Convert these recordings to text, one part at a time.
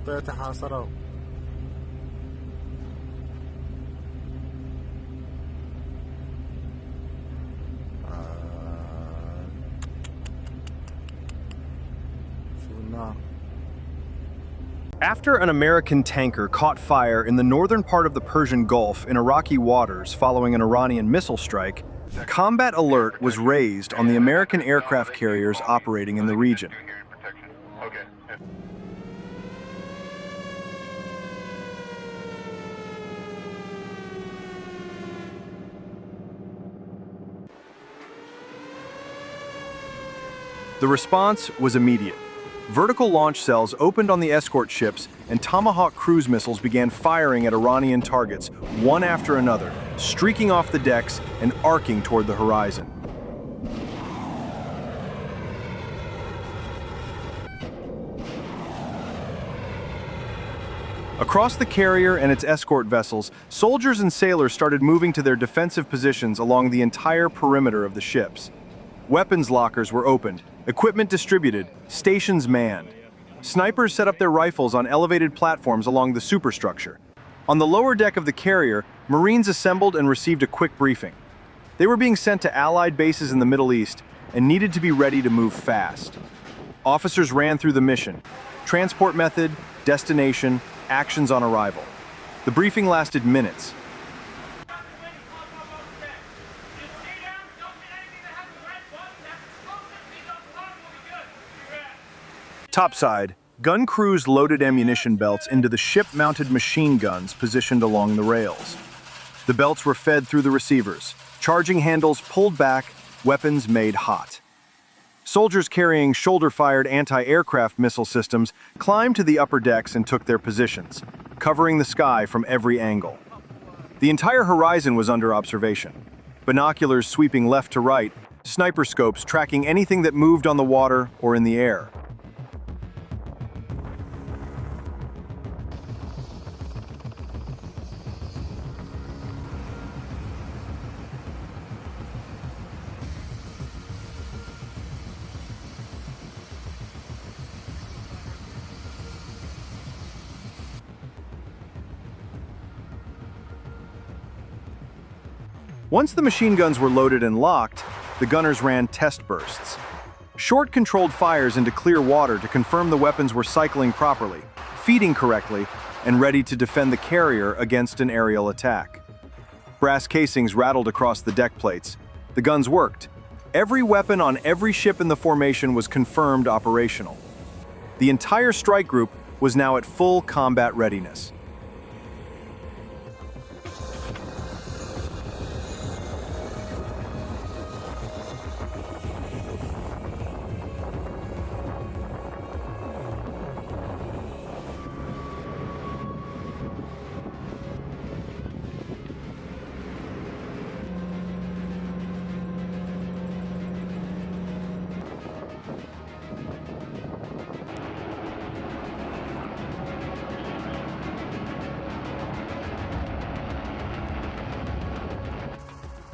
تغطية حاصرة. After an American tanker caught fire in the northern part of the Persian Gulf in Iraqi waters following an Iranian missile strike, combat alert was raised on the American aircraft carriers operating in the region. The response was immediate. Vertical launch cells opened on the escort ships, and Tomahawk cruise missiles began firing at Iranian targets, one after another, streaking off the decks and arcing toward the horizon. Across the carrier and its escort vessels, soldiers and sailors started moving to their defensive positions along the entire perimeter of the ships. Weapons lockers were opened, equipment distributed, stations manned. Snipers set up their rifles on elevated platforms along the superstructure. On the lower deck of the carrier, Marines assembled and received a quick briefing. They were being sent to Allied bases in the Middle East and needed to be ready to move fast. Officers ran through the mission: transport method, destination, actions on arrival. The briefing lasted minutes. Topside, gun crews loaded ammunition belts into the ship-mounted machine guns positioned along the rails. The belts were fed through the receivers, charging handles pulled back, weapons made hot. Soldiers carrying shoulder-fired anti-aircraft missile systems climbed to the upper decks and took their positions, covering the sky from every angle. The entire horizon was under observation. Binoculars sweeping left to right, sniper scopes tracking anything that moved on the water or in the air. Once the machine guns were loaded and locked, the gunners ran test bursts. Short controlled fires into clear water to confirm the weapons were cycling properly, feeding correctly, and ready to defend the carrier against an aerial attack. Brass casings rattled across the deck plates. The guns worked. Every weapon on every ship in the formation was confirmed operational. The entire strike group was now at full combat readiness.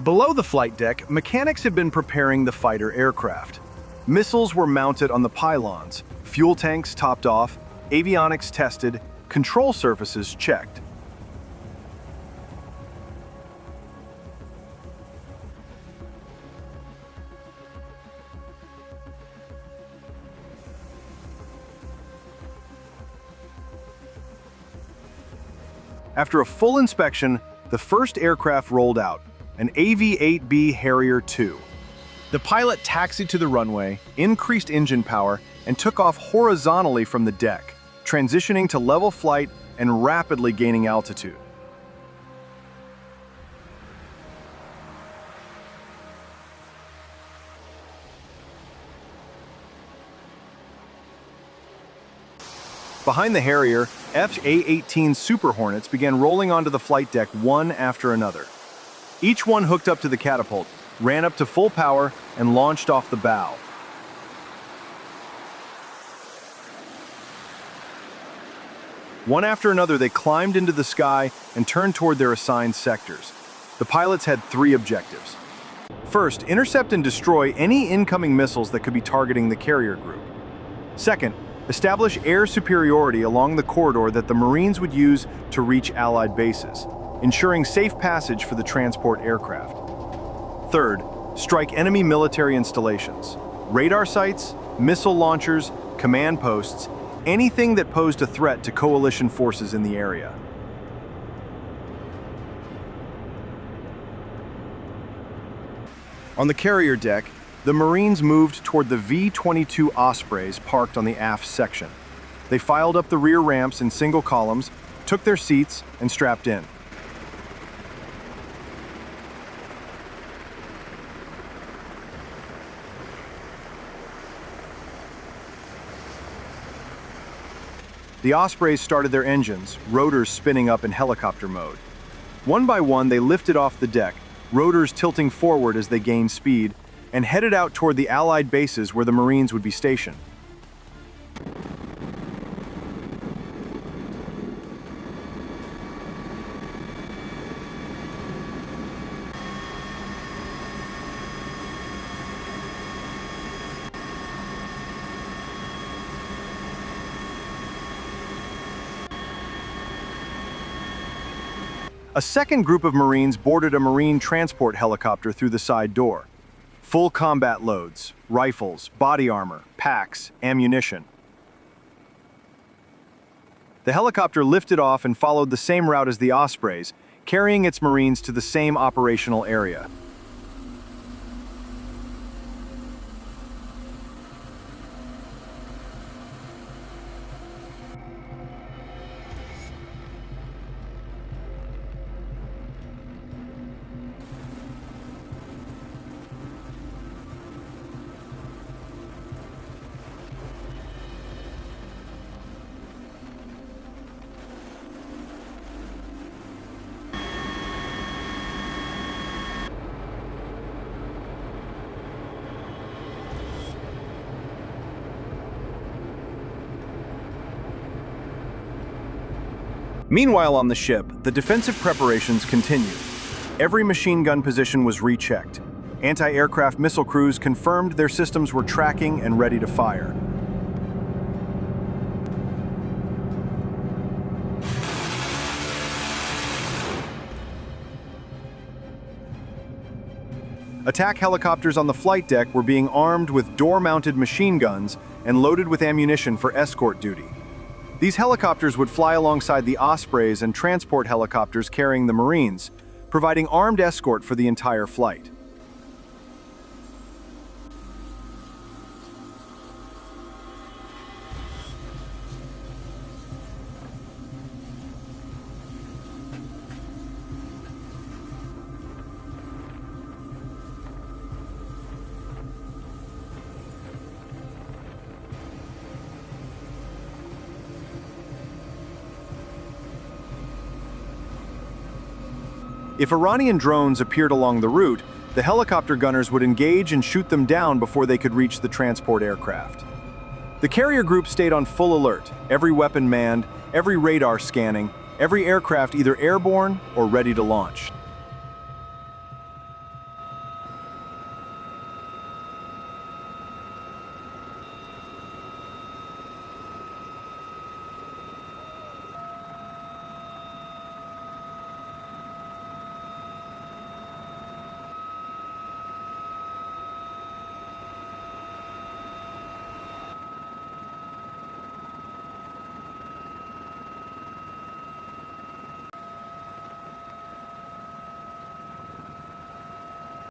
Below the flight deck, mechanics had been preparing the fighter aircraft. Missiles were mounted on the pylons, fuel tanks topped off, avionics tested, control surfaces checked. After a full inspection, the first aircraft rolled out, an AV-8B Harrier II. The pilot taxied to the runway, increased engine power, and took off horizontally from the deck, transitioning to level flight and rapidly gaining altitude. Behind the Harrier, F/A-18 Super Hornets began rolling onto the flight deck one after another. Each one hooked up to the catapult, ran up to full power, and launched off the bow. One after another, they climbed into the sky and turned toward their assigned sectors. The pilots had three objectives. First, intercept and destroy any incoming missiles that could be targeting the carrier group. Second, Establish air superiority along the corridor that the Marines would use to reach Allied bases, ensuring safe passage for the transport aircraft. Third, strike enemy military installations, radar sites, missile launchers, command posts, anything that posed a threat to coalition forces in the area. On the carrier deck, the Marines moved toward the V-22 Ospreys parked on the aft section. They filed up the rear ramps in single columns, took their seats, and strapped in. The Ospreys started their engines, rotors spinning up in helicopter mode. One by one, they lifted off the deck, rotors tilting forward as they gained speed, and headed out toward the Allied bases where the Marines would be stationed. A second group of Marines boarded a Marine transport helicopter through the side door. Full combat loads, rifles, body armor, packs, ammunition. The helicopter lifted off and followed the same route as the Ospreys, carrying its Marines to the same operational area. Meanwhile on the ship, the defensive preparations continued. Every machine gun position was rechecked. Anti-aircraft missile crews confirmed their systems were tracking and ready to fire. Attack helicopters on the flight deck were being armed with door-mounted machine guns and loaded with ammunition for escort duty. These helicopters would fly alongside the Ospreys and transport helicopters carrying the Marines, providing armed escort for the entire flight. If Iranian drones appeared along the route, the helicopter gunners would engage and shoot them down before they could reach the transport aircraft. The carrier group stayed on full alert, every weapon manned, every radar scanning, every aircraft either airborne or ready to launch.